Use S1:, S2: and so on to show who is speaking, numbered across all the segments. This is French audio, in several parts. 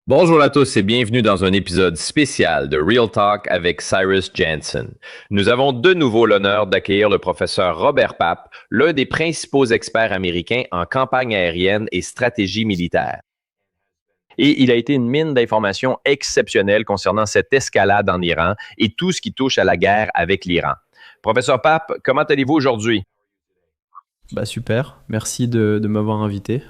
S1: Bonjour à tous et bienvenue dans un épisode spécial de Real Talk avec Cyrus Jansen. Nous avons de nouveau l'honneur d'accueillir le professeur Robert Pape, l'un des principaux experts américains en campagne aérienne et stratégie militaire. Et il a été une mine d'informations exceptionnelle concernant cette escalade en Iran et tout ce qui touche à la guerre avec l'Iran. Professeur Pape, comment allez-vous aujourd'hui?
S2: Bah super, merci de m'avoir invité.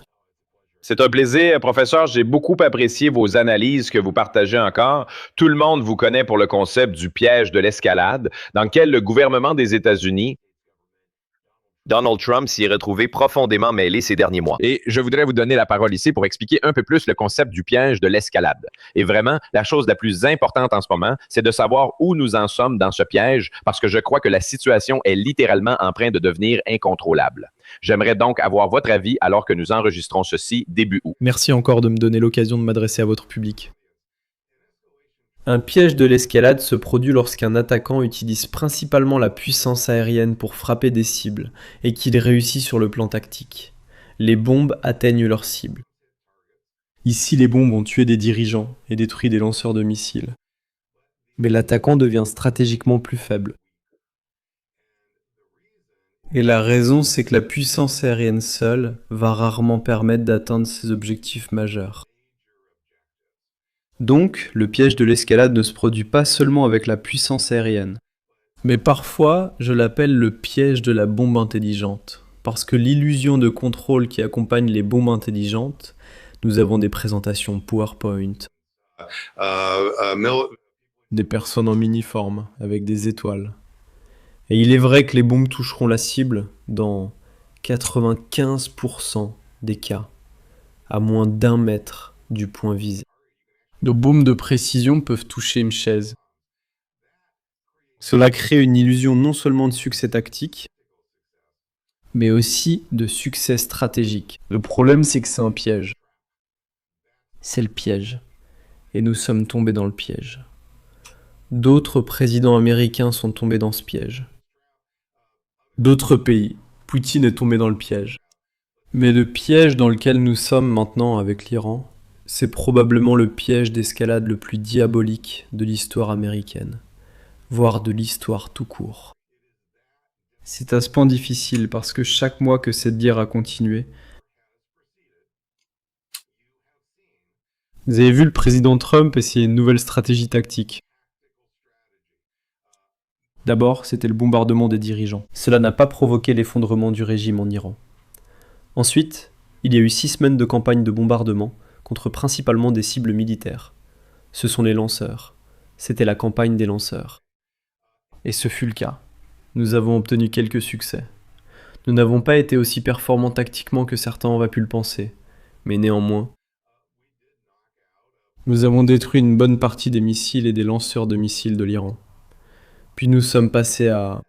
S1: C'est un plaisir, professeur. J'ai beaucoup apprécié vos analyses que vous partagez encore. Tout le monde vous connaît pour le concept du piège de l'escalade, dans lequel le gouvernement des États-Unis, Donald Trump, s'y est retrouvé profondément mêlé ces derniers mois. Et je voudrais vous donner la parole ici pour expliquer un peu plus le concept du piège de l'escalade. Et vraiment, la chose la plus importante en ce moment, c'est de savoir où nous en sommes dans ce piège, parce que je crois que la situation est littéralement en train de devenir incontrôlable. J'aimerais donc avoir votre avis alors que nous enregistrons ceci début août.
S2: Merci encore de me donner l'occasion de m'adresser à votre public. Un piège de l'escalade se produit lorsqu'un attaquant utilise principalement la puissance aérienne pour frapper des cibles et qu'il réussit sur le plan tactique. Les bombes atteignent leur cible. Ici, les bombes ont tué des dirigeants et détruit des lanceurs de missiles. Mais l'attaquant devient stratégiquement plus faible. Et la raison, c'est que la puissance aérienne seule va rarement permettre d'atteindre ses objectifs majeurs. Donc, le piège de l'escalade ne se produit pas seulement avec la puissance aérienne. Mais parfois, je l'appelle le piège de la bombe intelligente. Parce que l'illusion de contrôle qui accompagne les bombes intelligentes, nous avons des présentations PowerPoint, des personnes en uniforme avec des étoiles. Et il est vrai que les bombes toucheront la cible dans 95% des cas, à moins d'1 mètre du point visé. Nos bombes de précision peuvent toucher une chaise. Cela crée une illusion non seulement de succès tactique, mais aussi de succès stratégique. Le problème, c'est que c'est un piège. C'est le piège. Et nous sommes tombés dans le piège. D'autres présidents américains sont tombés dans ce piège. D'autres pays. Poutine est tombé dans le piège. Mais le piège dans lequel nous sommes maintenant avec l'Iran, c'est probablement le piège d'escalade le plus diabolique de l'histoire américaine, voire de l'histoire tout court. C'est à ce point difficile parce que chaque mois que cette guerre a continué, vous avez vu le président Trump essayer une nouvelle stratégie tactique. D'abord, c'était le bombardement des dirigeants. Cela n'a pas provoqué l'effondrement du régime en Iran. Ensuite, il y a eu 6 semaines de campagne de bombardement contre principalement des cibles militaires. Ce sont les lanceurs. C'était la campagne des lanceurs. Et ce fut le cas. Nous avons obtenu quelques succès. Nous n'avons pas été aussi performants tactiquement que certains auraient pu le penser, mais néanmoins, nous avons détruit une bonne partie des missiles et des lanceurs de missiles de l'Iran. Puis nous sommes passés à...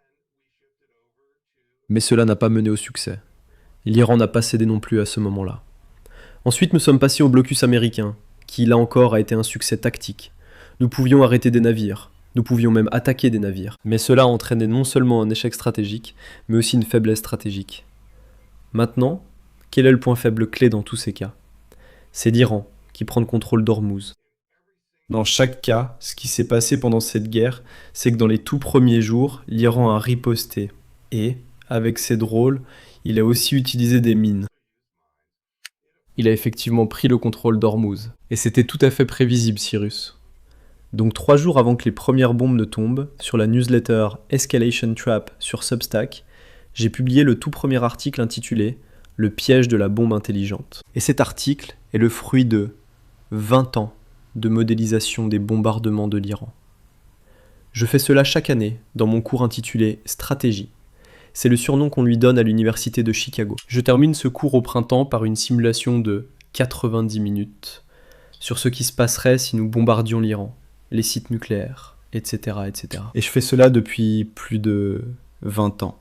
S2: Mais cela n'a pas mené au succès. L'Iran n'a pas cédé non plus à ce moment-là. Ensuite, nous sommes passés au blocus américain, qui là encore a été un succès tactique. Nous pouvions arrêter des navires, nous pouvions même attaquer des navires. Mais cela a entraîné non seulement un échec stratégique, mais aussi une faiblesse stratégique. Maintenant, quel est le point faible clé dans tous ces cas? C'est l'Iran qui prend le contrôle d'Ormuz. Dans chaque cas, ce qui s'est passé pendant cette guerre, c'est que dans les tout premiers jours, l'Iran a riposté. Et, avec ses drôles, il a aussi utilisé des mines. Il a effectivement pris le contrôle d'Ormuz. Et c'était tout à fait prévisible, Cyrus. Donc 3 jours avant que les premières bombes ne tombent, sur la newsletter Escalation Trap sur Substack, j'ai publié le tout premier article intitulé « Le piège de la bombe intelligente ». Et cet article est le fruit de 20 ans de modélisation des bombardements de l'Iran. Je fais cela chaque année dans mon cours intitulé « Stratégie ». C'est le surnom qu'on lui donne à l'université de Chicago. Je termine ce cours au printemps par une simulation de 90 minutes sur ce qui se passerait si nous bombardions l'Iran, les sites nucléaires, etc., etc. Et je fais cela depuis plus de 20 ans.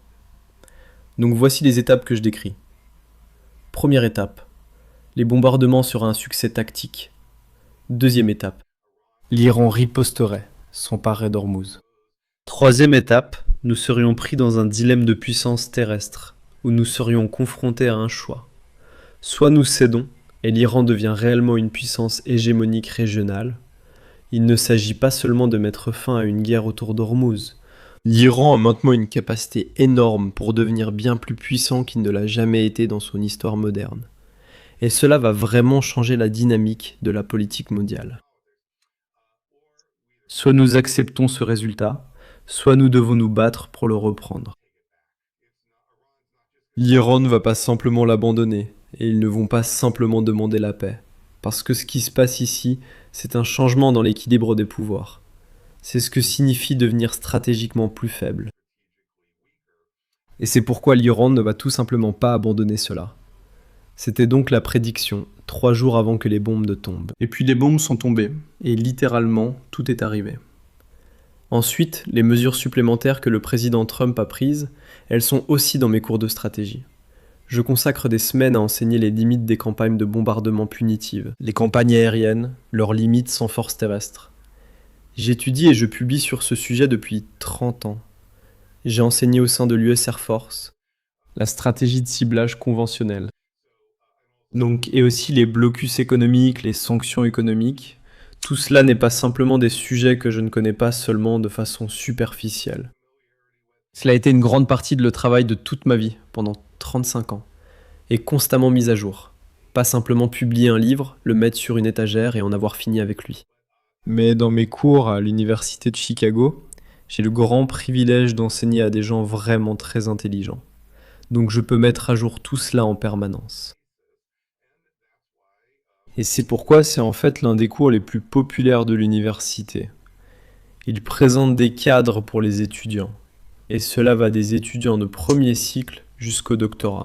S2: Donc voici les étapes que je décris. Première étape, les bombardements seraient un succès tactique. Deuxième étape, l'Iran riposterait, s'emparerait d'Ormuz. Troisième étape, nous serions pris dans un dilemme de puissance terrestre, où nous serions confrontés à un choix. Soit nous cédons et l'Iran devient réellement une puissance hégémonique régionale, il ne s'agit pas seulement de mettre fin à une guerre autour d'Ormuz. L'Iran a maintenant une capacité énorme pour devenir bien plus puissant qu'il ne l'a jamais été dans son histoire moderne. Et cela va vraiment changer la dynamique de la politique mondiale. Soit nous acceptons ce résultat, soit nous devons nous battre pour le reprendre. L'Iran ne va pas simplement l'abandonner, et ils ne vont pas simplement demander la paix. Parce que ce qui se passe ici, c'est un changement dans l'équilibre des pouvoirs. C'est ce que signifie devenir stratégiquement plus faible. Et c'est pourquoi l'Iran ne va tout simplement pas abandonner cela. C'était donc la prédiction, 3 jours avant que les bombes ne tombent. Et puis les bombes sont tombées, et littéralement, tout est arrivé. Ensuite, les mesures supplémentaires que le président Trump a prises, elles sont aussi dans mes cours de stratégie. Je consacre des semaines à enseigner les limites des campagnes de bombardement punitives, les campagnes aériennes, leurs limites sans force terrestre. J'étudie et je publie sur ce sujet depuis 30 ans. J'ai enseigné au sein de l'US Air Force la stratégie de ciblage conventionnelle. Donc, et aussi les blocus économiques, les sanctions économiques. Tout cela n'est pas simplement des sujets que je ne connais pas seulement de façon superficielle. Cela a été une grande partie de le travail de toute ma vie, pendant 35 ans, et constamment mis à jour. Pas simplement publier un livre, le mettre sur une étagère et en avoir fini avec lui. Mais dans mes cours à l'université de Chicago, j'ai le grand privilège d'enseigner à des gens vraiment très intelligents. Donc je peux mettre à jour tout cela en permanence. Et c'est pourquoi c'est en fait l'un des cours les plus populaires de l'université. Il présente des cadres pour les étudiants. Et cela va des étudiants de premier cycle jusqu'au doctorat.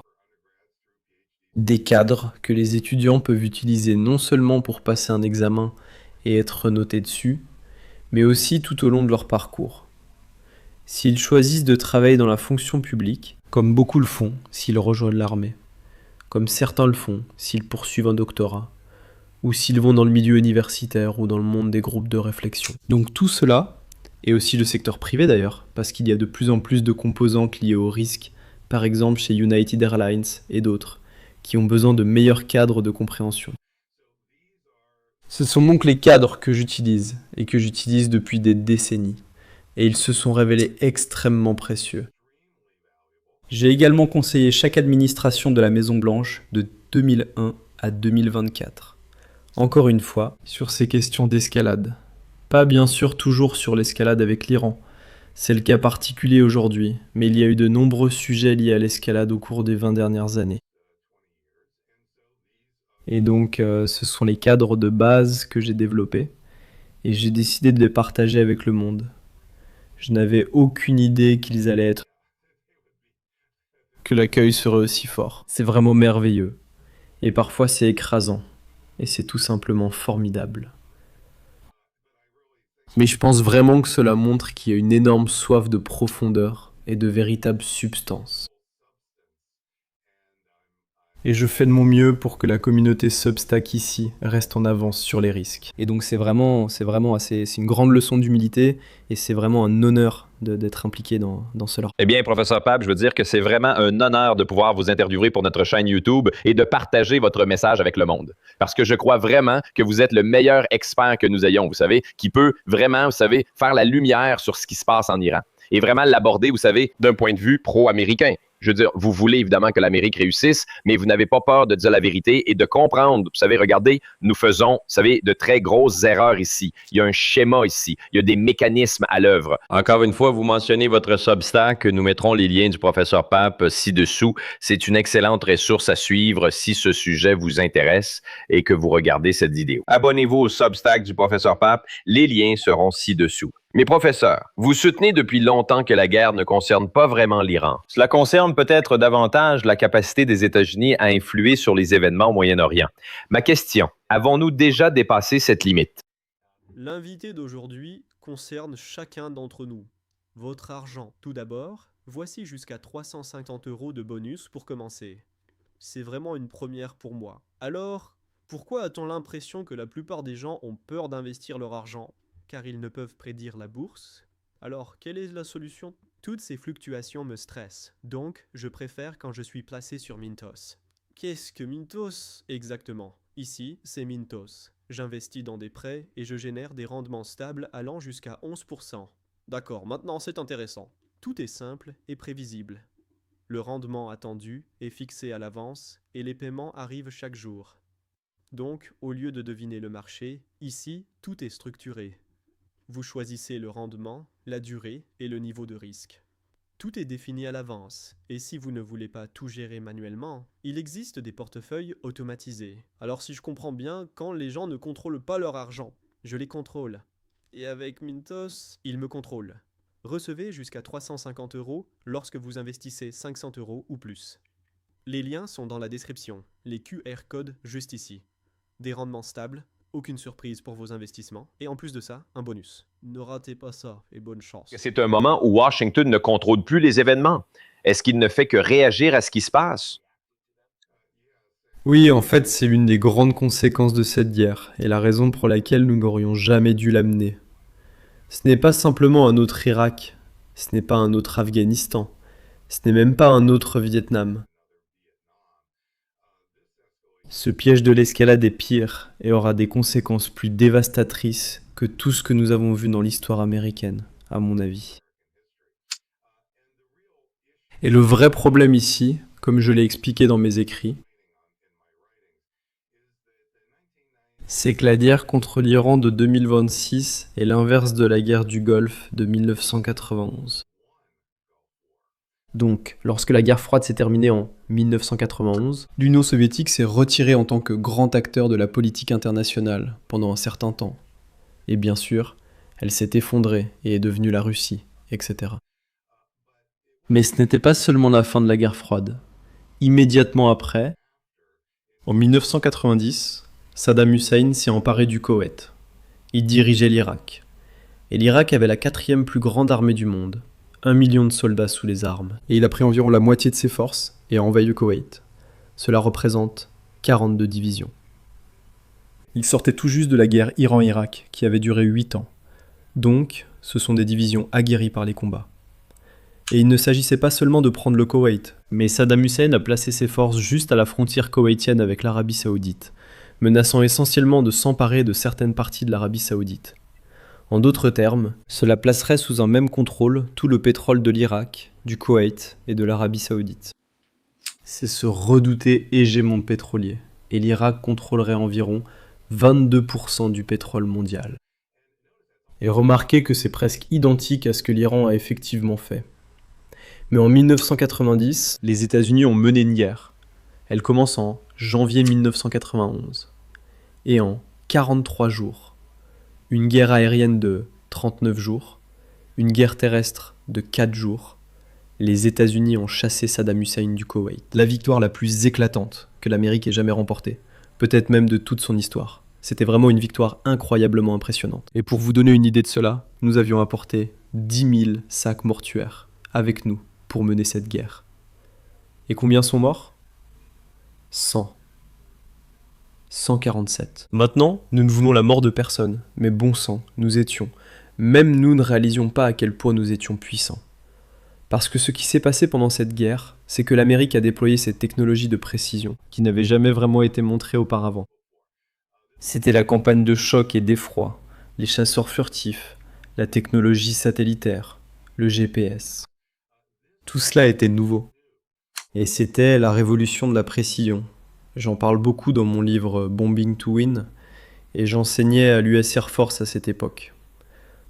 S2: Des cadres que les étudiants peuvent utiliser non seulement pour passer un examen et être notés dessus, mais aussi tout au long de leur parcours. S'ils choisissent de travailler dans la fonction publique, comme beaucoup le font s'ils rejoignent l'armée, comme certains le font s'ils poursuivent un doctorat, ou s'ils vont dans le milieu universitaire ou dans le monde des groupes de réflexion. Donc tout cela, et aussi le secteur privé d'ailleurs, parce qu'il y a de plus en plus de composantes liées au risque, par exemple chez United Airlines et d'autres, qui ont besoin de meilleurs cadres de compréhension. Ce sont donc les cadres que j'utilise, et que j'utilise depuis des décennies, et ils se sont révélés extrêmement précieux. J'ai également conseillé chaque administration de la Maison-Blanche de 2001 à 2024. Encore une fois, sur ces questions d'escalade. Pas bien sûr toujours sur l'escalade avec l'Iran. C'est le cas particulier aujourd'hui, mais il y a eu de nombreux sujets liés à l'escalade au cours des 20 dernières années. Et donc, ce sont les cadres de base que j'ai développés, et j'ai décidé de les partager avec le monde. Je n'avais aucune idée qu'ils allaient être, que l'accueil serait aussi fort. C'est vraiment merveilleux. Et parfois c'est écrasant. Et c'est tout simplement formidable. Mais je pense vraiment que cela montre qu'il y a une énorme soif de profondeur et de véritable substance. Et je fais de mon mieux pour que la communauté Substack ici reste en avance sur les risques. Et donc c'est une grande leçon d'humilité et c'est vraiment un honneur d'être impliqué dans cela.
S1: Eh bien, professeur Pape, je veux dire que c'est vraiment un honneur de pouvoir vous interviewer pour notre chaîne YouTube et de partager votre message avec le monde. Parce que je crois vraiment que vous êtes le meilleur expert que nous ayons, vous savez, qui peut vraiment, vous savez, faire la lumière sur ce qui se passe en Iran et vraiment l'aborder, vous savez, d'un point de vue pro-américain. Je veux dire, vous voulez évidemment que l'Amérique réussisse, mais vous n'avez pas peur de dire la vérité et de comprendre. Vous savez, regardez, nous faisons, vous savez, de très grosses erreurs ici. Il y a un schéma ici. Il y a des mécanismes à l'œuvre. Encore une fois, vous mentionnez votre Substack. Nous mettrons les liens du professeur Pape ci-dessous. C'est une excellente ressource à suivre si ce sujet vous intéresse et que vous regardez cette vidéo. Abonnez-vous au Substack du professeur Pape. Les liens seront ci-dessous. Mais professeur, vous soutenez depuis longtemps que la guerre ne concerne pas vraiment l'Iran. Cela concerne peut-être davantage la capacité des États-Unis à influer sur les événements au Moyen-Orient. Ma question, avons-nous déjà dépassé cette limite?
S2: L'invité d'aujourd'hui concerne chacun d'entre nous. Votre argent, tout d'abord, voici jusqu'à 350 € de bonus pour commencer. C'est vraiment une première pour moi. Alors, pourquoi a-t-on l'impression que la plupart des gens ont peur d'investir leur argent? Car ils ne peuvent prédire la bourse? Alors, quelle est la solution? Toutes ces fluctuations me stressent, donc je préfère quand je suis placé sur Mintos. Qu'est-ce que Mintos exactement? Ici, c'est Mintos. J'investis dans des prêts et je génère des rendements stables allant jusqu'à 11%. D'accord, maintenant c'est intéressant. Tout est simple et prévisible. Le rendement attendu est fixé à l'avance et les paiements arrivent chaque jour. Donc, au lieu de deviner le marché, ici, tout est structuré. Vous choisissez le rendement, la durée et le niveau de risque. Tout est défini à l'avance, et si vous ne voulez pas tout gérer manuellement, il existe des portefeuilles automatisés. Alors si je comprends bien, quand les gens ne contrôlent pas leur argent, je les contrôle. Et avec Mintos, ils me contrôlent. Recevez jusqu'à 350 € lorsque vous investissez 500 € ou plus. Les liens sont dans la description, les QR codes juste ici. Des rendements stables, aucune surprise pour vos investissements, et en plus de ça, un bonus. Ne ratez pas ça, et bonne chance.
S1: C'est un moment où Washington ne contrôle plus les événements. Est-ce qu'il ne fait que réagir à ce qui se passe?
S2: Oui, en fait, c'est l'une des grandes conséquences de cette guerre, et la raison pour laquelle nous n'aurions jamais dû l'amener. Ce n'est pas simplement un autre Irak, ce n'est pas un autre Afghanistan, ce n'est même pas un autre Vietnam. Ce piège de l'escalade est pire et aura des conséquences plus dévastatrices que tout ce que nous avons vu dans l'histoire américaine, à mon avis. Et le vrai problème ici, comme je l'ai expliqué dans mes écrits, c'est que la guerre contre l'Iran de 2026 est l'inverse de la guerre du Golfe de 1991. Donc, lorsque la guerre froide s'est terminée en 1991, l'Union soviétique s'est retirée en tant que grand acteur de la politique internationale pendant un certain temps. Et bien sûr, elle s'est effondrée et est devenue la Russie, etc. Mais ce n'était pas seulement la fin de la guerre froide. Immédiatement après, en 1990, Saddam Hussein s'est emparé du Koweït. Il dirigeait l'Irak. Et l'Irak avait la 4e plus grande armée du monde, 1 million de soldats sous les armes. Et il a pris environ la moitié de ses forces et a envahi le Koweït. Cela représente 42 divisions. Il sortait tout juste de la guerre Iran-Irak, qui avait duré 8 ans. Donc, ce sont des divisions aguerries par les combats. Et il ne s'agissait pas seulement de prendre le Koweït, mais Saddam Hussein a placé ses forces juste à la frontière koweïtienne avec l'Arabie Saoudite, menaçant essentiellement de s'emparer de certaines parties de l'Arabie Saoudite. En d'autres termes, cela placerait sous un même contrôle tout le pétrole de l'Irak, du Koweït et de l'Arabie Saoudite. C'est ce redouté hégémon pétrolier, et l'Irak contrôlerait environ 22% du pétrole mondial. Et remarquez que c'est presque identique à ce que l'Iran a effectivement fait. Mais en 1990, les États-Unis ont mené une guerre. Elle commence en janvier 1991. Et en 43 jours, une guerre aérienne de 39 jours, une guerre terrestre de 4 jours, les États-Unis ont chassé Saddam Hussein du Koweït. La victoire la plus éclatante que l'Amérique ait jamais remportée, peut-être même de toute son histoire. C'était vraiment une victoire incroyablement impressionnante. Et pour vous donner une idée de cela, nous avions apporté 10 000 sacs mortuaires avec nous pour mener cette guerre. Et combien sont morts ? 100. 147. Maintenant, nous ne voulons la mort de personne, mais bon sang, nous étions. Même nous ne réalisions pas à quel point nous étions puissants. Parce que ce qui s'est passé pendant cette guerre, c'est que l'Amérique a déployé cette technologie de précision, qui n'avait jamais vraiment été montrée auparavant. C'était la campagne de choc et d'effroi, les chasseurs furtifs, la technologie satellitaire, le GPS. Tout cela était nouveau. Et c'était la révolution de la précision. J'en parle beaucoup dans mon livre Bombing to Win, et j'enseignais à l'US Air Force à cette époque.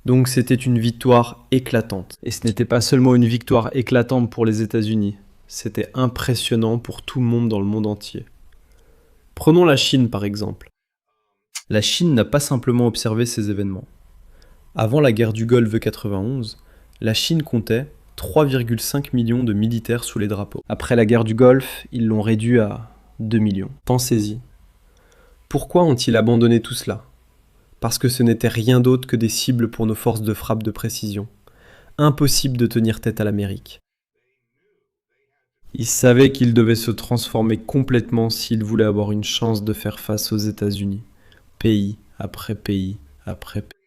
S2: Donc c'était une victoire éclatante. Et ce n'était pas seulement une victoire éclatante pour les États-Unis, c'était impressionnant pour tout le monde dans le monde entier. Prenons la Chine par exemple. La Chine n'a pas simplement observé ces événements. Avant la guerre du Golfe de 91, la Chine comptait 3,5 millions de militaires sous les drapeaux. Après la guerre du Golfe, ils l'ont réduit à 2 millions. Pensez-y. Pourquoi ont-ils abandonné tout cela ? Parce que ce n'était rien d'autre que des cibles pour nos forces de frappe de précision. Impossible de tenir tête à l'Amérique. Ils savaient qu'ils devaient se transformer complètement s'ils voulaient avoir une chance de faire face aux États-Unis. Pays après pays après pays.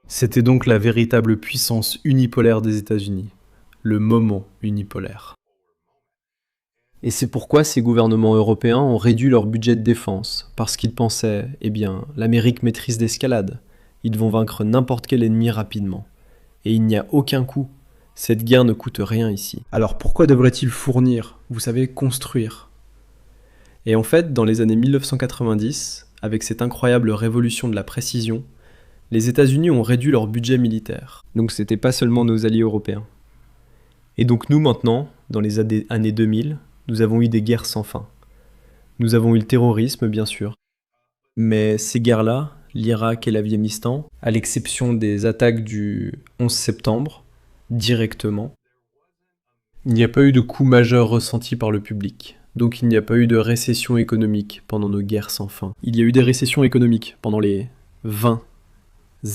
S2: C'était donc la véritable puissance unipolaire des États-Unis, le moment unipolaire. Et c'est pourquoi ces gouvernements européens ont réduit leur budget de défense, parce qu'ils pensaient, l'Amérique maîtrise l'escalade, ils vont vaincre n'importe quel ennemi rapidement. Et il n'y a aucun coût. Cette guerre ne coûte rien ici.
S3: Alors pourquoi devrait-il fournir, vous savez, construire?
S2: Et en fait, dans les années 1990, avec cette incroyable révolution de la précision, les États-Unis ont réduit leur budget militaire. Donc c'était pas seulement nos alliés européens. Et donc nous maintenant, dans les années 2000, nous avons eu des guerres sans fin. Nous avons eu le terrorisme, bien sûr. Mais ces guerres-là, l'Irak et l'Afghanistan, à l'exception des attaques du 11 septembre, directement, il n'y a pas eu de coût majeur ressenti par le public. Donc il n'y a pas eu de récession économique pendant nos guerres sans fin. Il y a eu des récessions économiques pendant les 20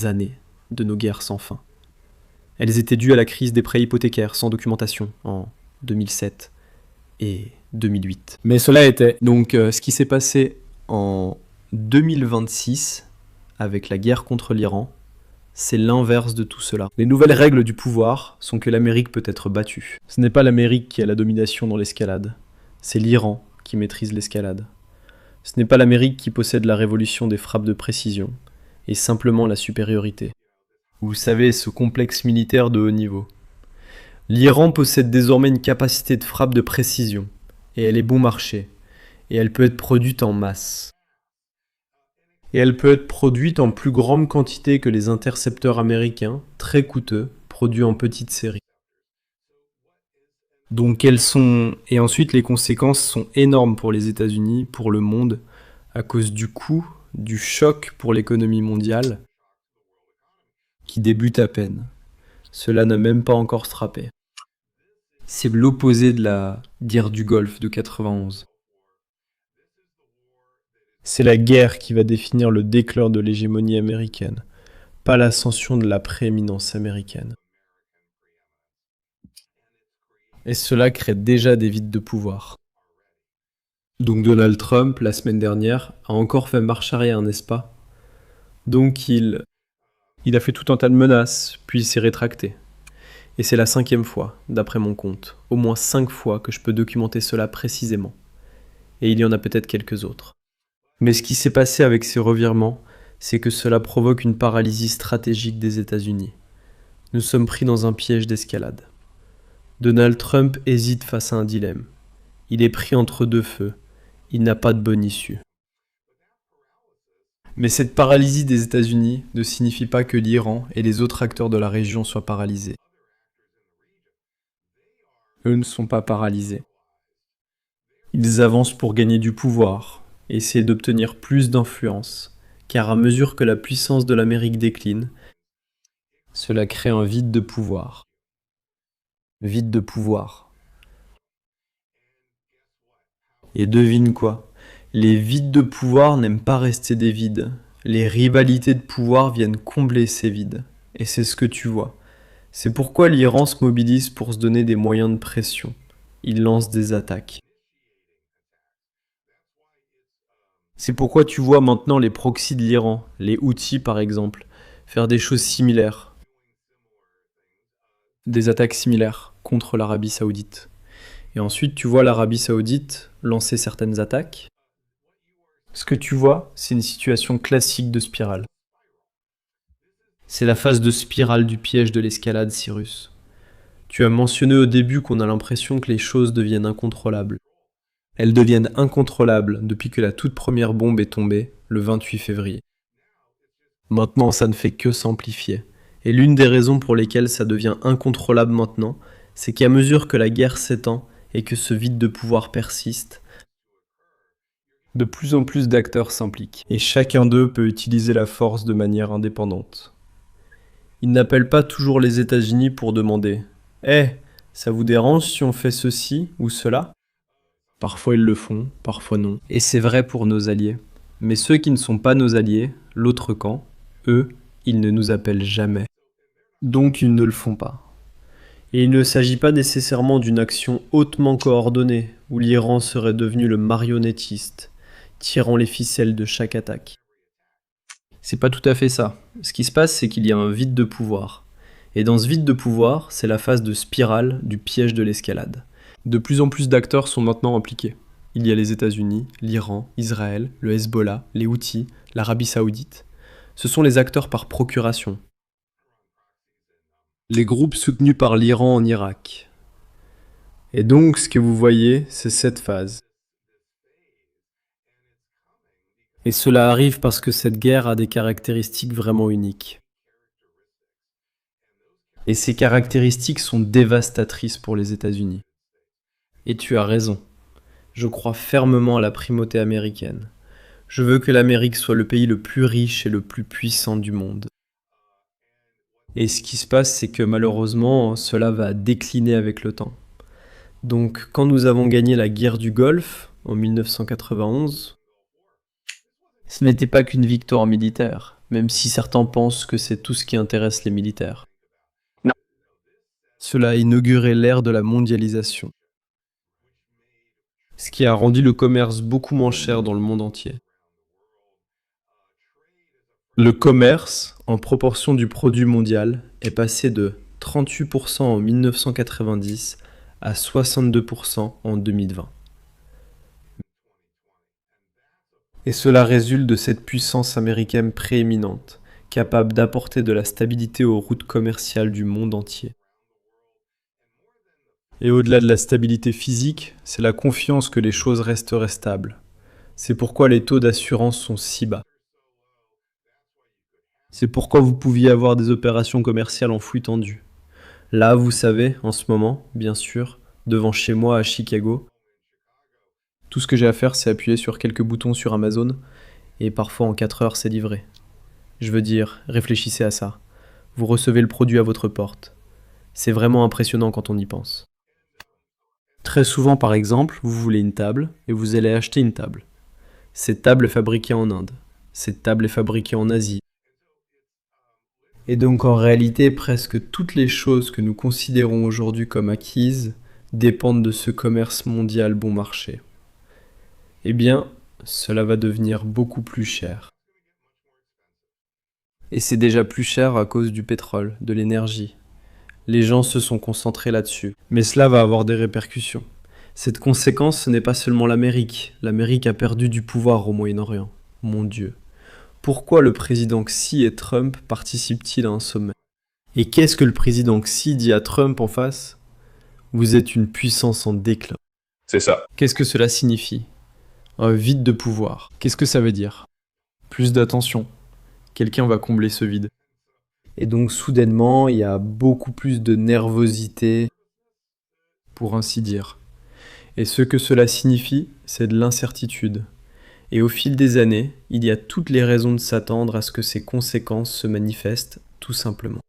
S2: années de nos guerres sans fin. Elles étaient dues à la crise des prêts hypothécaires sans documentation en 2007 et 2008. Mais cela était. Donc ce qui s'est passé en 2026 avec la guerre contre l'Iran, c'est l'inverse de tout cela. Les nouvelles règles du pouvoir sont que l'Amérique peut être battue. Ce n'est pas l'Amérique qui a la domination dans l'escalade, c'est l'Iran qui maîtrise l'escalade. Ce n'est pas l'Amérique qui possède la révolution des frappes de précision, et simplement la supériorité. Vous savez, ce complexe militaire de haut niveau. L'Iran possède désormais une capacité de frappe de précision, et elle est bon marché, et elle peut être produite en masse. Et elle peut être produite en plus grande quantité que les intercepteurs américains, très coûteux, produits en petite série. Donc quelles sont... Et ensuite les conséquences sont énormes pour les États-Unis, pour le monde, à cause du coût, du choc pour l'économie mondiale, qui débute à peine. Cela n'a même pas encore frappé. C'est l'opposé de la guerre du Golfe de 91. C'est la guerre qui va définir le déclin de l'hégémonie américaine, pas l'ascension de la prééminence américaine. Et cela crée déjà des vides de pouvoir. Donc Donald Trump, la semaine dernière, a encore fait marche arrière, n'est-ce pas? Donc il a fait tout un tas de menaces, puis il s'est rétracté. Et c'est la 5e fois, d'après mon compte, au moins 5 fois que je peux documenter cela précisément. Et il y en a peut-être quelques autres. Mais ce qui s'est passé avec ces revirements, c'est que cela provoque une paralysie stratégique des États-Unis. Nous sommes pris dans un piège d'escalade. Donald Trump hésite face à un dilemme. Il est pris entre deux feux. Il n'a pas de bonne issue. Mais cette paralysie des États-Unis ne signifie pas que l'Iran et les autres acteurs de la région soient paralysés. Eux ne sont pas paralysés. Ils avancent pour gagner du pouvoir, et essayer d'obtenir plus d'influence, car à mesure que la puissance de l'Amérique décline, cela crée un vide de pouvoir. Vide de pouvoir. Et devine quoi? Les vides de pouvoir n'aiment pas rester des vides. Les rivalités de pouvoir viennent combler ces vides. Et c'est ce que tu vois. C'est pourquoi l'Iran se mobilise pour se donner des moyens de pression. Il lance des attaques. C'est pourquoi tu vois maintenant les proxys de l'Iran, les Houthis par exemple, faire des choses similaires. Des attaques similaires contre l'Arabie Saoudite. Et ensuite tu vois l'Arabie Saoudite lancer certaines attaques. Ce que tu vois, c'est une situation classique de spirale. C'est la phase de spirale du piège de l'escalade, Cyrus. Tu as mentionné au début qu'on a l'impression que les choses deviennent incontrôlables. Elles deviennent incontrôlables depuis que la toute première bombe est tombée, le 28 février. Maintenant, ça ne fait que s'amplifier. Et l'une des raisons pour lesquelles ça devient incontrôlable maintenant, c'est qu'à mesure que la guerre s'étend et que ce vide de pouvoir persiste, de plus en plus d'acteurs s'impliquent. Et chacun d'eux peut utiliser la force de manière indépendante. Ils n'appellent pas toujours les États-Unis pour demander « Hey, ça vous dérange si on fait ceci ou cela ?» Parfois ils le font, parfois non. Et c'est vrai pour nos alliés. Mais ceux qui ne sont pas nos alliés, l'autre camp, eux, ils ne nous appellent jamais. Donc ils ne le font pas. Et il ne s'agit pas nécessairement d'une action hautement coordonnée, où l'Iran serait devenu le marionnettiste, tirant les ficelles de chaque attaque. C'est pas tout à fait ça. Ce qui se passe, c'est qu'il y a un vide de pouvoir. Et dans ce vide de pouvoir, c'est la phase de spirale du piège de l'escalade. De plus en plus d'acteurs sont maintenant impliqués. Il y a les États-Unis, l'Iran, Israël, le Hezbollah, les Houthis, l'Arabie Saoudite. Ce sont les acteurs par procuration. Les groupes soutenus par l'Iran en Irak. Et donc, ce que vous voyez, c'est cette phase. Et cela arrive parce que cette guerre a des caractéristiques vraiment uniques. Et ces caractéristiques sont dévastatrices pour les États-Unis. Et tu as raison. Je crois fermement à la primauté américaine. Je veux que l'Amérique soit le pays le plus riche et le plus puissant du monde. Et ce qui se passe, c'est que malheureusement, cela va décliner avec le temps. Donc, quand nous avons gagné la guerre du Golfe, en 1991, ce n'était pas qu'une victoire militaire, même si certains pensent que c'est tout ce qui intéresse les militaires. Non. Cela a inauguré l'ère de la mondialisation, ce qui a rendu le commerce beaucoup moins cher dans le monde entier. Le commerce, en proportion du produit mondial, est passé de 38% en 1990 à 62% en 2020. Et cela résulte de cette puissance américaine prééminente, capable d'apporter de la stabilité aux routes commerciales du monde entier. Et au-delà de la stabilité physique, c'est la confiance que les choses resteraient stables. C'est pourquoi les taux d'assurance sont si bas. C'est pourquoi vous pouviez avoir des opérations commerciales en flux tendu. Là, vous savez, en ce moment, bien sûr, devant chez moi à Chicago, tout ce que j'ai à faire, c'est appuyer sur quelques boutons sur Amazon, et parfois en 4 heures, c'est livré. Je veux dire, réfléchissez à ça. Vous recevez le produit à votre porte. C'est vraiment impressionnant quand on y pense. Très souvent, par exemple, vous voulez une table, et vous allez acheter une table. Cette table est fabriquée en Inde. Cette table est fabriquée en Asie. Et donc en réalité, presque toutes les choses que nous considérons aujourd'hui comme acquises dépendent de ce commerce mondial bon marché. Eh bien, cela va devenir beaucoup plus cher. Et c'est déjà plus cher à cause du pétrole, de l'énergie. Les gens se sont concentrés là-dessus. Mais cela va avoir des répercussions. Cette conséquence, ce n'est pas seulement l'Amérique. L'Amérique a perdu du pouvoir au Moyen-Orient. Mon Dieu. Pourquoi le président Xi et Trump participent-ils à un sommet? Et qu'est-ce que le président Xi dit à Trump en face? Vous êtes une puissance en déclin.
S1: C'est ça.
S2: Qu'est-ce que cela signifie? Un vide de pouvoir. Qu'est-ce que ça veut dire? Plus d'attention. Quelqu'un va combler ce vide. Et donc soudainement, il y a beaucoup plus de nervosité, pour ainsi dire. Et ce que cela signifie, c'est de l'incertitude. Et au fil des années, il y a toutes les raisons de s'attendre à ce que ces conséquences se manifestent, tout simplement.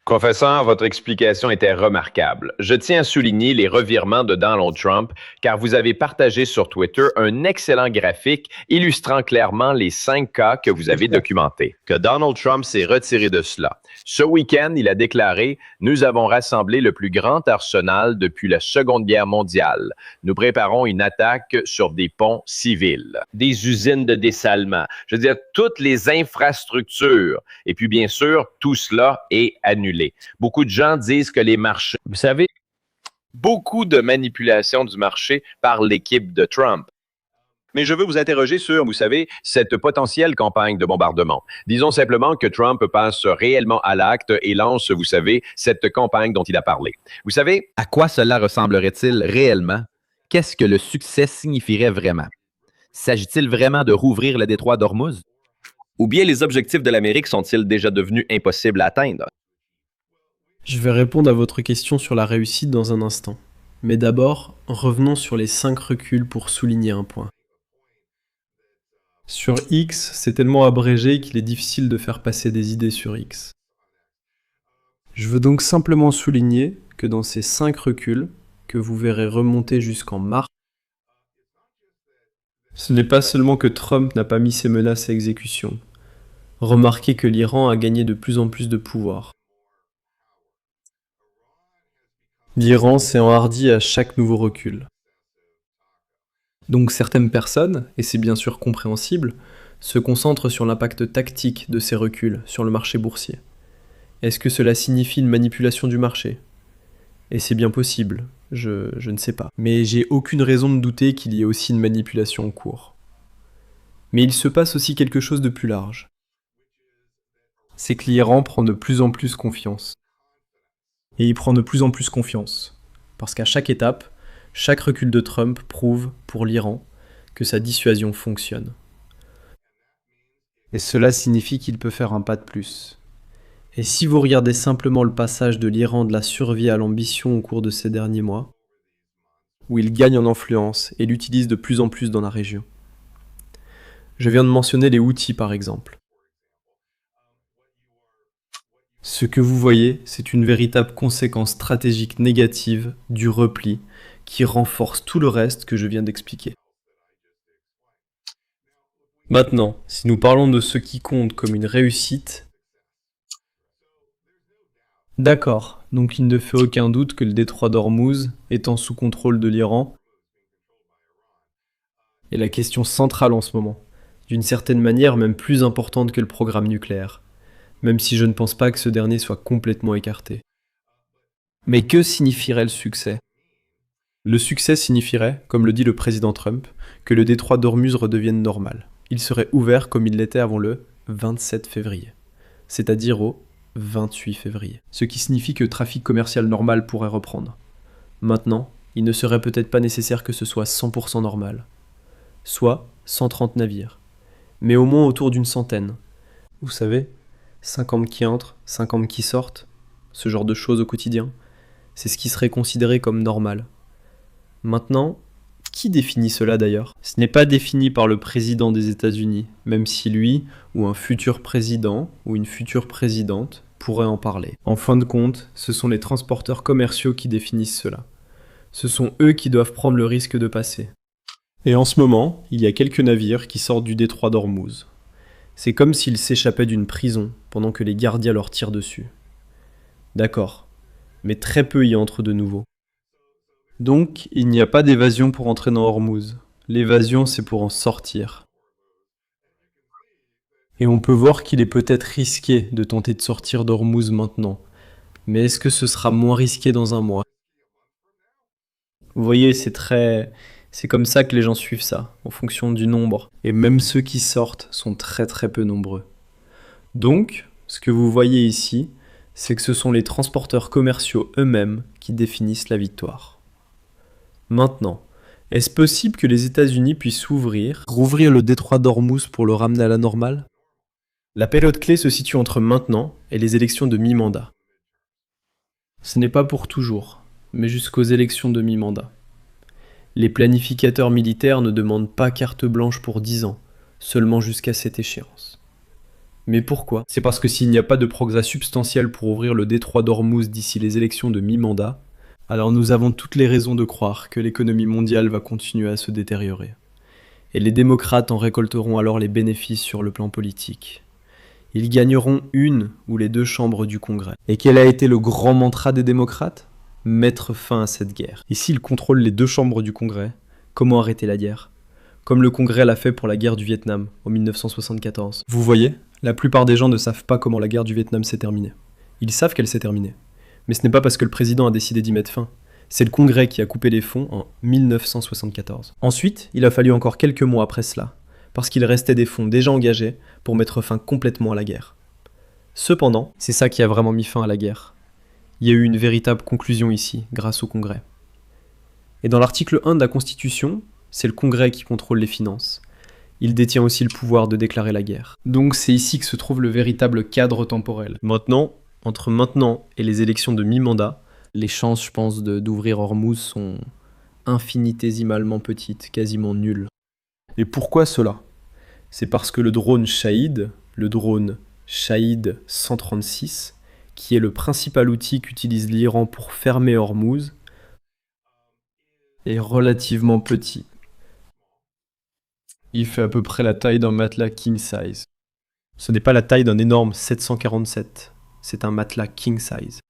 S1: Professeur, votre explication était remarquable. Je tiens à souligner les revirements de Donald Trump, car vous avez partagé sur Twitter un excellent graphique illustrant clairement les 5 cas que vous avez documentés. Que Donald Trump s'est retiré de cela. Ce week-end, il a déclaré « Nous avons rassemblé le plus grand arsenal depuis la Seconde Guerre mondiale. Nous préparons une attaque sur des ponts civils, des usines de dessalement. Je veux dire, toutes les infrastructures. Et puis, bien sûr, tout cela est annulé. Beaucoup de gens disent que les marchés... Vous savez, beaucoup de manipulation du marché par l'équipe de Trump. Mais je veux vous interroger sur, vous savez, cette potentielle campagne de bombardement. Disons simplement que Trump passe réellement à l'acte et lance, vous savez, cette campagne dont il a parlé. Vous savez,
S4: à quoi cela ressemblerait-il réellement? Qu'est-ce que le succès signifierait vraiment? S'agit-il vraiment de rouvrir le détroit d'Ormuz?
S5: Ou bien les objectifs de l'Amérique sont-ils déjà devenus impossibles à atteindre?
S2: Je vais répondre à votre question sur la réussite dans un instant. Mais d'abord, revenons sur les 5 reculs pour souligner un point. Sur X, c'est tellement abrégé qu'il est difficile de faire passer des idées sur X. Je veux donc simplement souligner que dans ces 5 reculs, que vous verrez remonter jusqu'en mars, ce n'est pas seulement que Trump n'a pas mis ses menaces à exécution. Remarquez que l'Iran a gagné de plus en plus de pouvoir. L'Iran s'est enhardi à chaque nouveau recul. Donc certaines personnes, et c'est bien sûr compréhensible, se concentrent sur l'impact tactique de ces reculs sur le marché boursier. Est-ce que cela signifie une manipulation du marché? Et c'est bien possible, Je ne sais pas. Mais j'ai aucune raison de douter qu'il y ait aussi une manipulation en cours. Mais il se passe aussi quelque chose de plus large. C'est que l'Iran prend de plus en plus confiance.
S3: Et il prend de plus en plus confiance.
S2: Parce qu'à chaque étape, chaque recul de Trump prouve, pour l'Iran, que sa dissuasion fonctionne.
S3: Et cela signifie qu'il peut faire un pas de plus.
S2: Et si vous regardez simplement le passage de l'Iran de la survie à l'ambition au cours de ces derniers mois, où il gagne en influence et l'utilise de plus en plus dans la région. Je viens de mentionner les Houthis par exemple. Ce que vous voyez, c'est une véritable conséquence stratégique négative du repli qui renforce tout le reste que je viens d'expliquer. Maintenant, si nous parlons de ce qui compte comme une réussite, d'accord, donc il ne fait aucun doute que le détroit d'Ormuz, étant sous contrôle de l'Iran, est la question centrale en ce moment, d'une certaine manière même plus importante que le programme nucléaire, même si je ne pense pas que ce dernier soit complètement écarté. Mais que signifierait le succès ? Le succès signifierait, comme le dit le président Trump, que le détroit d'Ormuz redevienne normal. Il serait ouvert comme il l'était avant le 27 février, c'est-à-dire au 28 février. Ce qui signifie que le trafic commercial normal pourrait reprendre. Maintenant, il ne serait peut-être pas nécessaire que ce soit 100% normal, soit 130 navires, mais au moins autour d'une centaine. Vous savez, 50 qui entrent, 50 qui sortent, ce genre de choses au quotidien, c'est ce qui serait considéré comme normal. Maintenant, qui définit cela d'ailleurs ? Ce n'est pas défini par le président des États-Unis, même si lui, ou un futur président, ou une future présidente, pourrait en parler. En fin de compte, ce sont les transporteurs commerciaux qui définissent cela. Ce sont eux qui doivent prendre le risque de passer. Et en ce moment, il y a quelques navires qui sortent du détroit d'Ormuz. C'est comme s'ils s'échappaient d'une prison pendant que les gardiens leur tirent dessus. D'accord, mais très peu y entrent de nouveau. Donc, il n'y a pas d'évasion pour entrer dans Ormuz. L'évasion, c'est pour en sortir. Et on peut voir qu'il est peut-être risqué de tenter de sortir d'Ormuz maintenant. Mais est-ce que ce sera moins risqué dans un mois ? Vous voyez, c'est comme ça que les gens suivent ça, en fonction du nombre. Et même ceux qui sortent sont très très peu nombreux. Donc, ce que vous voyez ici, c'est que ce sont les transporteurs commerciaux eux-mêmes qui définissent la victoire. Maintenant, est-ce possible que les États-Unis puissent rouvrir le détroit d'Ormuz pour le ramener à la normale ? La période clé se situe entre maintenant et les élections de mi-mandat. Ce n'est pas pour toujours, mais jusqu'aux élections de mi-mandat. Les planificateurs militaires ne demandent pas carte blanche pour 10 ans, seulement jusqu'à cette échéance. Mais pourquoi ? C'est parce que s'il n'y a pas de progrès substantiel pour ouvrir le détroit d'Ormuz d'ici les élections de mi-mandat, alors nous avons toutes les raisons de croire que l'économie mondiale va continuer à se détériorer. Et les démocrates en récolteront alors les bénéfices sur le plan politique. Ils gagneront une ou les deux chambres du Congrès. Et quel a été le grand mantra des démocrates ? Mettre fin à cette guerre. Et s'ils contrôlent les deux chambres du Congrès, comment arrêter la guerre ? Comme le Congrès l'a fait pour la guerre du Vietnam, en 1974. Vous voyez, la plupart des gens ne savent pas comment la guerre du Vietnam s'est terminée. Ils savent qu'elle s'est terminée. Mais ce n'est pas parce que le président a décidé d'y mettre fin. C'est le Congrès qui a coupé les fonds en 1974. Ensuite, il a fallu encore quelques mois après cela, parce qu'il restait des fonds déjà engagés pour mettre fin complètement à la guerre. Cependant, c'est ça qui a vraiment mis fin à la guerre. Il y a eu une véritable conclusion ici, grâce au Congrès. Et dans l'article 1 de la Constitution, c'est le Congrès qui contrôle les finances. Il détient aussi le pouvoir de déclarer la guerre. Donc c'est ici que se trouve le véritable cadre temporel. Maintenant, entre maintenant et les élections de mi-mandat, les chances, je pense, d'ouvrir Ormuz sont infinitésimalement petites, quasiment nulles. Et pourquoi cela ? C'est parce que le drone Shahid 136, qui est le principal outil qu'utilise l'Iran pour fermer Ormuz, est relativement petit. Il fait à peu près la taille d'un matelas king size. Ce n'est pas la taille d'un énorme 747, c'est un matelas king size.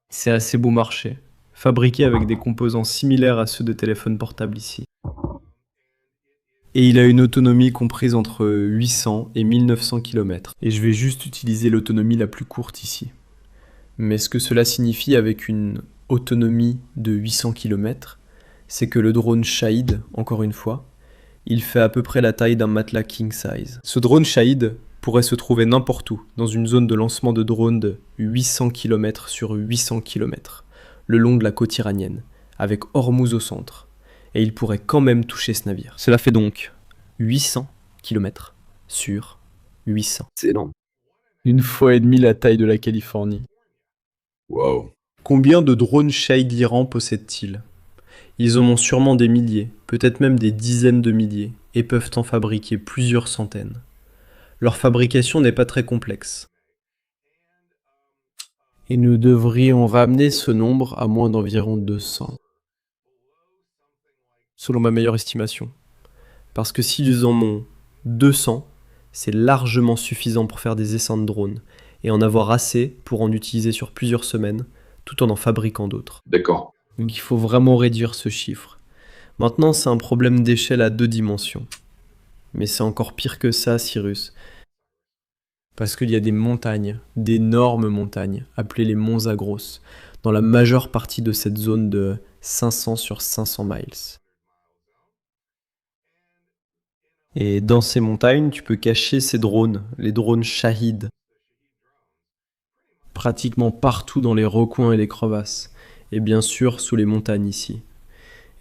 S2: C'est assez bon marché, fabriqué avec des composants similaires à ceux de téléphones portables ici. Et il a une autonomie comprise entre 800 et 1900 km. Et je vais juste utiliser l'autonomie la plus courte ici. Mais ce que cela signifie avec une autonomie de 800 km, c'est que le drone Shahid, encore une fois, il fait à peu près la taille d'un matelas king size. Ce drone Shahid pourrait se trouver n'importe où, dans une zone de lancement de drones de 800 km sur 800 km, le long de la côte iranienne, avec Hormuz au centre. Et il pourrait quand même toucher ce navire. Cela fait donc 800 km sur 800.
S5: C'est énorme.
S3: 1,5 fois la taille de la Californie.
S5: Wow.
S2: Combien de drones Shahid l'Iran possède-t-il ? Ils en ont sûrement des milliers, peut-être même des dizaines de milliers, et peuvent en fabriquer plusieurs centaines. Leur fabrication n'est pas très complexe. Et nous devrions ramener ce nombre à moins d'environ 200. Selon ma meilleure estimation. Parce que s'ils en ont 200, c'est largement suffisant pour faire des essaims de drones, et en avoir assez pour en utiliser sur plusieurs semaines, tout en fabriquant d'autres.
S5: D'accord.
S2: Donc il faut vraiment réduire ce chiffre. Maintenant, c'est un problème d'échelle à 2 dimensions. Mais c'est encore pire que ça, Cyrus. Parce qu'il y a des montagnes, d'énormes montagnes, appelées les monts Zagros, dans la majeure partie de cette zone de 500 sur 500 miles. Et dans ces montagnes, tu peux cacher ces drones, les drones Shahid, pratiquement partout dans les recoins et les crevasses, et bien sûr sous les montagnes ici.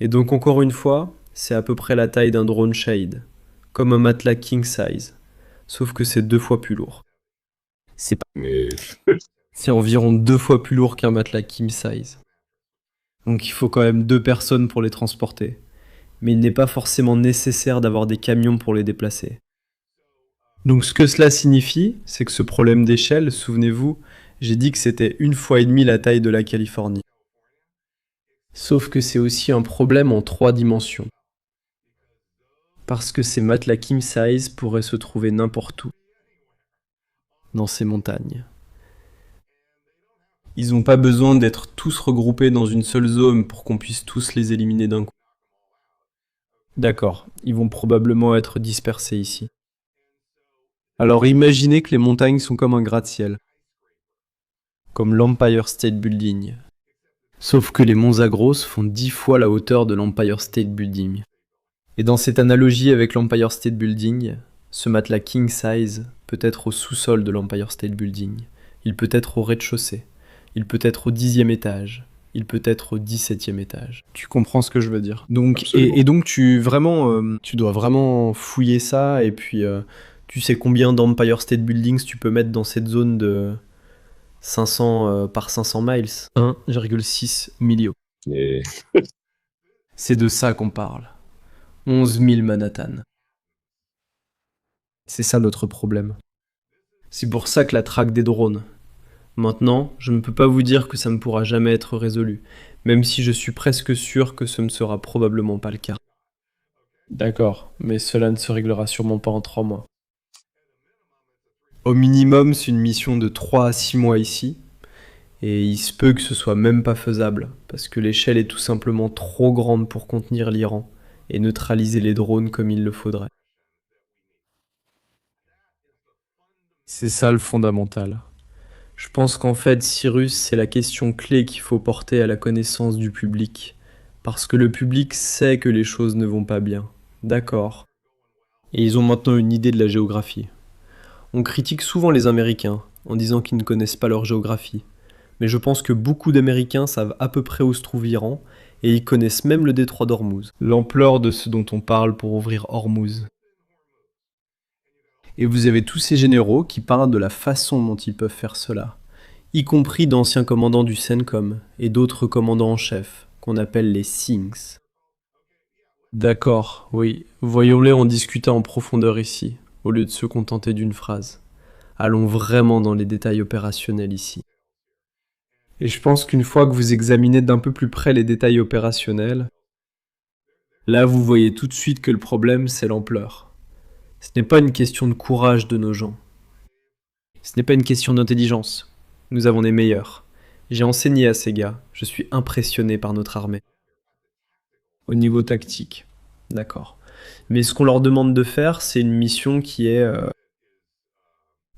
S2: Et donc encore une fois, c'est à peu près la taille d'un drone Shahid, comme un matelas king size, sauf que c'est 2 fois plus lourd.
S5: Mais
S2: C'est environ 2 fois plus lourd qu'un matelas king size. Donc il faut quand même 2 personnes pour les transporter. Mais il n'est pas forcément nécessaire d'avoir des camions pour les déplacer. Donc ce que cela signifie, c'est que ce problème d'échelle, souvenez-vous, j'ai dit que c'était 1,5 fois la taille de la Californie. Sauf que c'est aussi un problème en 3 dimensions. Parce que ces matelas king size pourraient se trouver n'importe où, dans ces montagnes. Ils n'ont pas besoin d'être tous regroupés dans une seule zone pour qu'on puisse tous les éliminer d'un coup. D'accord, ils vont probablement être dispersés ici. Alors imaginez que les montagnes sont comme un gratte-ciel. Comme l'Empire State Building. Sauf que les monts Zagros font 10 fois la hauteur de l'Empire State Building. Et dans cette analogie avec l'Empire State Building, ce matelas king size peut être au sous-sol de l'Empire State Building. Il peut être au rez-de-chaussée. Il peut être au 10e étage. Il peut être au 17e étage. Tu comprends ce que je veux dire. Donc, et donc tu dois vraiment fouiller ça, et puis tu sais combien d'Empire State Buildings tu peux mettre dans cette zone de 500 par 500 miles. 1,6 million.
S5: Et
S2: C'est de ça qu'on parle. 11 000 Manhattan. C'est ça notre problème. C'est pour ça que la traque des drones. Maintenant, je ne peux pas vous dire que ça ne pourra jamais être résolu, même si je suis presque sûr que ce ne sera probablement pas le cas. D'accord, mais cela ne se réglera sûrement pas en 3 mois. Au minimum, c'est une mission de 3 à 6 mois ici, et il se peut que ce soit même pas faisable, parce que l'échelle est tout simplement trop grande pour contenir l'Iran et neutraliser les drones comme il le faudrait. C'est ça le fondamental. Je pense qu'en fait, Cyrus, c'est la question clé qu'il faut porter à la connaissance du public. Parce que le public sait que les choses ne vont pas bien. D'accord. Et ils ont maintenant une idée de la géographie. On critique souvent les Américains, en disant qu'ils ne connaissent pas leur géographie. Mais je pense que beaucoup d'Américains savent à peu près où se trouve l'Iran, et ils connaissent même le détroit d'Ormuz. L'ampleur de ce dont on parle pour ouvrir Hormuz. Et vous avez tous ces généraux qui parlent de la façon dont ils peuvent faire cela, y compris d'anciens commandants du CENTCOM et d'autres commandants en chef, qu'on appelle les SINGs. D'accord, oui, voyons-les en discuter en profondeur ici, au lieu de se contenter d'une phrase. Allons vraiment dans les détails opérationnels ici. Et je pense qu'une fois que vous examinez d'un peu plus près les détails opérationnels, là vous voyez tout de suite que le problème c'est l'ampleur. Ce n'est pas une question de courage de nos gens. Ce n'est pas une question d'intelligence. Nous avons les meilleurs. J'ai enseigné à ces gars. Je suis impressionné par notre armée. Au niveau tactique. D'accord. Mais ce qu'on leur demande de faire, c'est une mission qui est...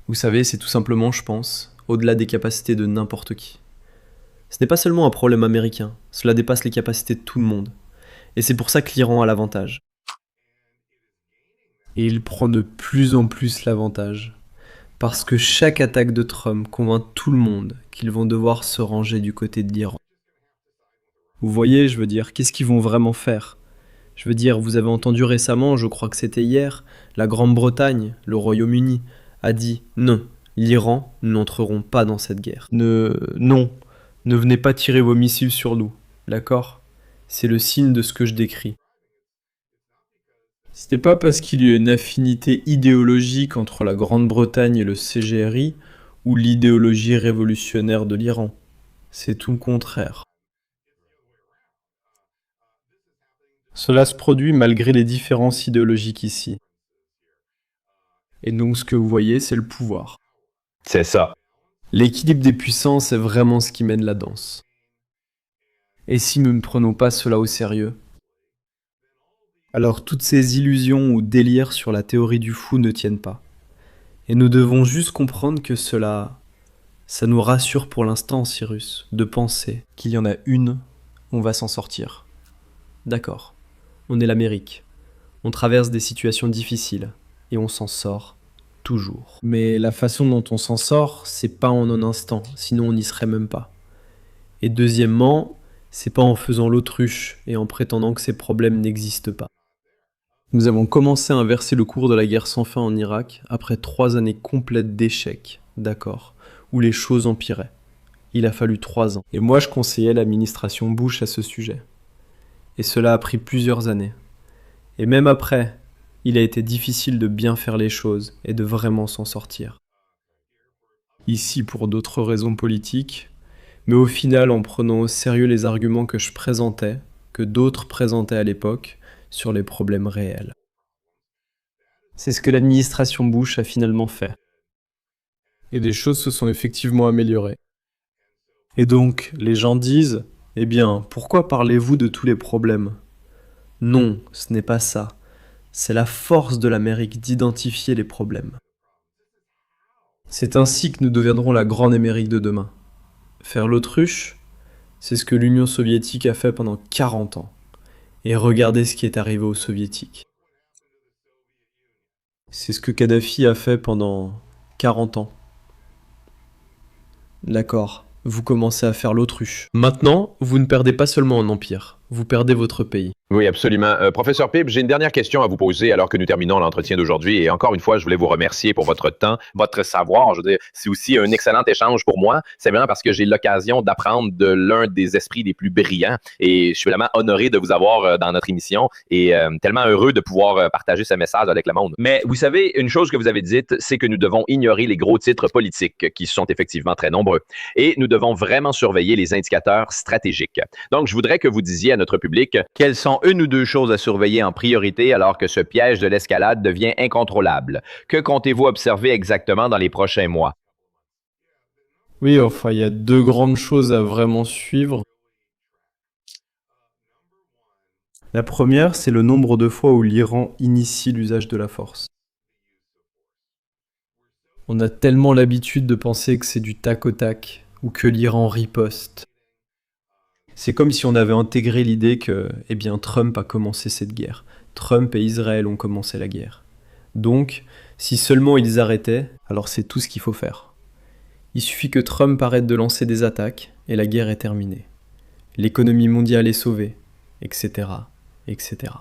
S2: Vous savez, c'est tout simplement, je pense, au-delà des capacités de n'importe qui. Ce n'est pas seulement un problème américain, cela dépasse les capacités de tout le monde. Et c'est pour ça que l'Iran a l'avantage.
S3: Et il prend de plus en plus l'avantage. Parce que chaque attaque de Trump convainc tout le monde qu'ils vont devoir se ranger du côté de l'Iran. Vous voyez, je veux dire, qu'est-ce qu'ils vont vraiment faire? Je veux dire, vous avez entendu récemment, je crois que c'était hier, la Grande-Bretagne, le Royaume-Uni, a dit non, l'Iran n'entreront pas dans cette guerre. Non, ne venez pas tirer vos missiles sur nous, d'accord? C'est le signe de ce que je décris.
S6: C'était pas parce qu'il y a une affinité idéologique entre la Grande-Bretagne et le CGRI ou l'idéologie révolutionnaire de l'Iran.
S2: C'est tout le contraire.
S6: Cela se produit malgré les différences idéologiques ici.
S2: Et donc ce que vous voyez, c'est le pouvoir.
S1: C'est ça.
S2: L'équilibre des puissances est vraiment ce qui mène la danse. Et si nous ne prenons pas cela au sérieux, alors toutes ces illusions ou délires sur la théorie du fou ne tiennent pas. Et nous devons juste comprendre que ça nous rassure pour l'instant, Cyrus, de penser qu'il y en a une, on va s'en sortir. D'accord, on est l'Amérique. On traverse des situations difficiles et on s'en sort toujours. Mais la façon dont on s'en sort, c'est pas en un instant, sinon on n'y serait même pas. Et deuxièmement, c'est pas en faisant l'autruche et en prétendant que ces problèmes n'existent pas. Nous avons commencé à inverser le cours de la guerre sans fin en Irak après 3 années complètes d'échecs, d'accord, où les choses empiraient. Il a fallu 3 ans. Et moi je conseillais l'administration Bush à ce sujet. Et cela a pris plusieurs années. Et même après, il a été difficile de bien faire les choses et de vraiment s'en sortir. Ici pour d'autres raisons politiques, mais au final en prenant au sérieux les arguments que je présentais, que d'autres présentaient à l'époque, sur les problèmes réels. C'est ce que l'administration Bush a finalement fait.
S6: Et des choses se sont effectivement améliorées. Et donc, les gens disent,
S2: Eh bien, pourquoi parlez-vous de tous les problèmes? Non, ce n'est pas ça. C'est la force de l'Amérique d'identifier les problèmes. C'est ainsi que nous deviendrons la grande Amérique de demain. Faire l'autruche, c'est ce que l'Union soviétique a fait pendant 40 ans. Et regardez ce qui est arrivé aux soviétiques. C'est ce que Kadhafi a fait pendant 40 ans. D'accord, vous commencez à faire l'autruche. Maintenant, vous ne perdez pas seulement un empire, vous perdez votre pays.
S1: Oui, absolument. Professeur Pibb, j'ai une dernière question à vous poser alors que nous terminons l'entretien d'aujourd'hui. Et encore une fois, je voulais vous remercier pour votre temps, votre savoir. Je veux dire, c'est aussi un excellent échange pour moi. C'est vraiment parce que j'ai l'occasion d'apprendre de l'un des esprits les plus brillants. Et je suis vraiment honoré de vous avoir dans notre émission et tellement heureux de pouvoir partager ce message avec le monde. Mais vous savez, une chose que vous avez dite, c'est que nous devons ignorer les gros titres politiques qui sont effectivement très nombreux. Et nous devons vraiment surveiller les indicateurs stratégiques. Donc, je voudrais que vous disiez à notre public quels sont une ou deux choses à surveiller en priorité alors que ce piège de l'escalade devient incontrôlable. Que comptez-vous observer exactement dans les prochains mois?
S6: oui, enfin, il y a 2 grandes choses à vraiment suivre.
S2: La première, c'est le nombre de fois où l'Iran initie l'usage de la force. On a tellement l'habitude de penser que c'est du tac au tac, ou que l'Iran riposte. C'est comme si on avait intégré l'idée que, eh bien, Trump a commencé cette guerre. Trump et Israël ont commencé la guerre. Donc, si seulement ils arrêtaient, alors c'est tout ce qu'il faut faire. Il suffit que Trump arrête de lancer des attaques, et la guerre est terminée. L'économie mondiale est sauvée, etc., etc.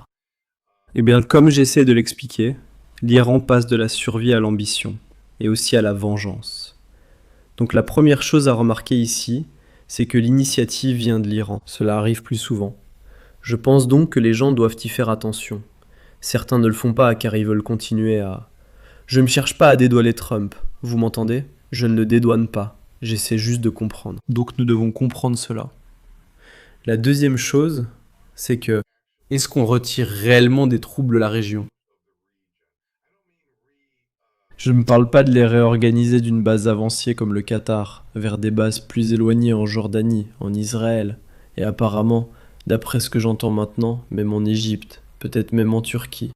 S2: Eh bien, comme j'essaie de l'expliquer, l'Iran passe de la survie à l'ambition, et aussi à la vengeance. Donc la première chose à remarquer ici, c'est que l'initiative vient de l'Iran. Cela arrive plus souvent. Je pense donc que les gens doivent y faire attention. Certains ne le font pas car ils veulent continuer à... Je ne cherche pas à dédouaner Trump, vous m'entendez? Je ne le dédouane pas, j'essaie juste de comprendre. Donc nous devons comprendre cela. La deuxième chose, c'est que... Est-ce qu'on retire réellement des troubles la région? Je ne parle pas de les réorganiser d'une base avancée comme le Qatar, vers des bases plus éloignées en Jordanie, en Israël, et apparemment, d'après ce que j'entends maintenant, même en Égypte, peut-être même en Turquie.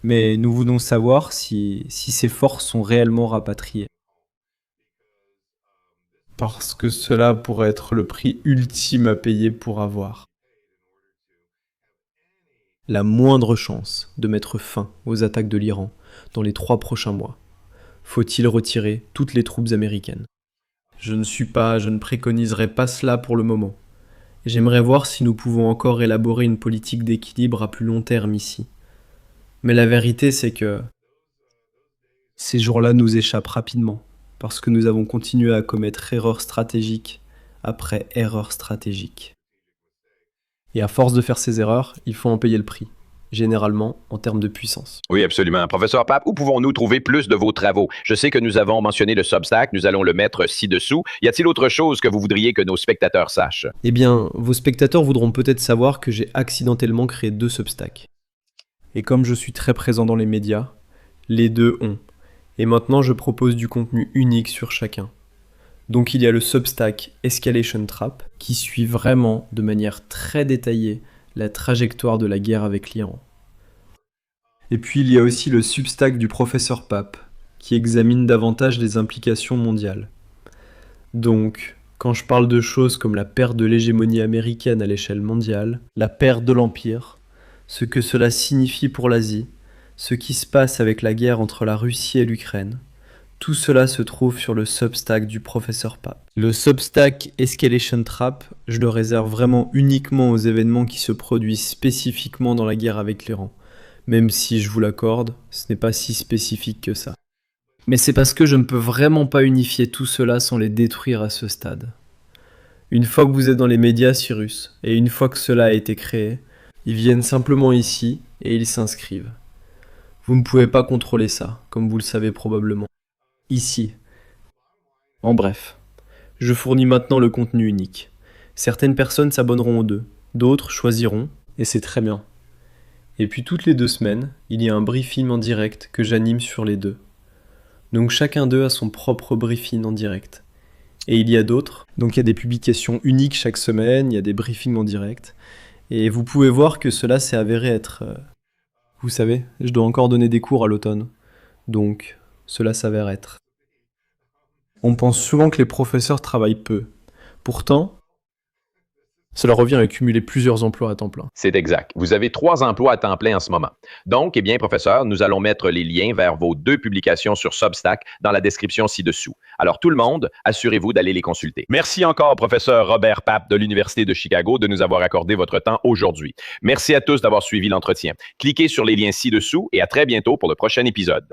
S2: Mais nous voulons savoir si ces forces sont réellement rapatriées.
S3: parce que cela pourrait être le prix ultime à payer pour avoir
S2: la moindre chance de mettre fin aux attaques de l'Iran dans les 3 prochains mois. Faut-il retirer toutes les troupes américaines? Je ne préconiserai pas cela pour le moment. J'aimerais voir si nous pouvons encore élaborer une politique d'équilibre à plus long terme ici. Mais la vérité, c'est que ces jours-là nous échappent rapidement, parce que nous avons continué à commettre erreur stratégique après erreur stratégique. Et à force de faire ces erreurs, il faut en payer le prix, généralement en termes de puissance.
S1: Oui, absolument. Professeur Pape, où pouvons-nous trouver plus de vos travaux? Je sais que nous avons mentionné le Substack, nous allons le mettre ci-dessous. Y a-t-il autre chose que vous voudriez que nos spectateurs sachent?
S2: Eh bien, vos spectateurs voudront peut-être savoir que j'ai accidentellement créé 2 Substacks. Et comme je suis très présent dans les médias, les 2 ont. Et maintenant, je propose du contenu unique sur chacun. Donc il y a le Substack Escalation Trap, qui suit vraiment de manière très détaillée la trajectoire de la guerre avec l'Iran. Et puis il y a aussi le Substack du professeur Pape, qui examine davantage les implications mondiales. Donc, quand je parle de choses comme la perte de l'hégémonie américaine à l'échelle mondiale, la perte de l'Empire, ce que cela signifie pour l'Asie, ce qui se passe avec la guerre entre la Russie et l'Ukraine, tout cela se trouve sur le Substack du professeur Pape. Le Substack Escalation Trap, je le réserve vraiment uniquement aux événements qui se produisent spécifiquement dans la guerre avec l'Iran. Même si, je vous l'accorde, ce n'est pas si spécifique que ça. Mais c'est parce que je ne peux vraiment pas unifier tout cela sans les détruire à ce stade. Une fois que vous êtes dans les médias, Cyrus, et une fois que cela a été créé, ils viennent simplement ici et ils s'inscrivent. Vous ne pouvez pas contrôler ça, comme vous le savez probablement. Ici. En bref, je fournis maintenant le contenu unique. Certaines personnes s'abonneront aux 2, d'autres choisiront, et c'est très bien. Et puis toutes les 2 semaines, il y a un briefing en direct que j'anime sur les 2. Donc chacun d'eux a son propre briefing en direct. Et il y a d'autres, donc il y a des publications uniques chaque semaine, il y a des briefings en direct. Et vous pouvez voir que cela s'est avéré être... Vous savez, je dois encore donner des cours à l'automne. Donc, cela s'avère être. On pense souvent que les professeurs travaillent peu. Pourtant, cela revient à cumuler plusieurs emplois à temps plein.
S1: C'est exact. Vous avez 3 emplois à temps plein en ce moment. Donc, eh bien, professeur, nous allons mettre les liens vers vos 2 publications sur Substack dans la description ci-dessous. Alors, tout le monde, assurez-vous d'aller les consulter. Merci encore, professeur Robert Pape de l'Université de Chicago, de nous avoir accordé votre temps aujourd'hui. Merci à tous d'avoir suivi l'entretien. Cliquez sur les liens ci-dessous et à très bientôt pour le prochain épisode.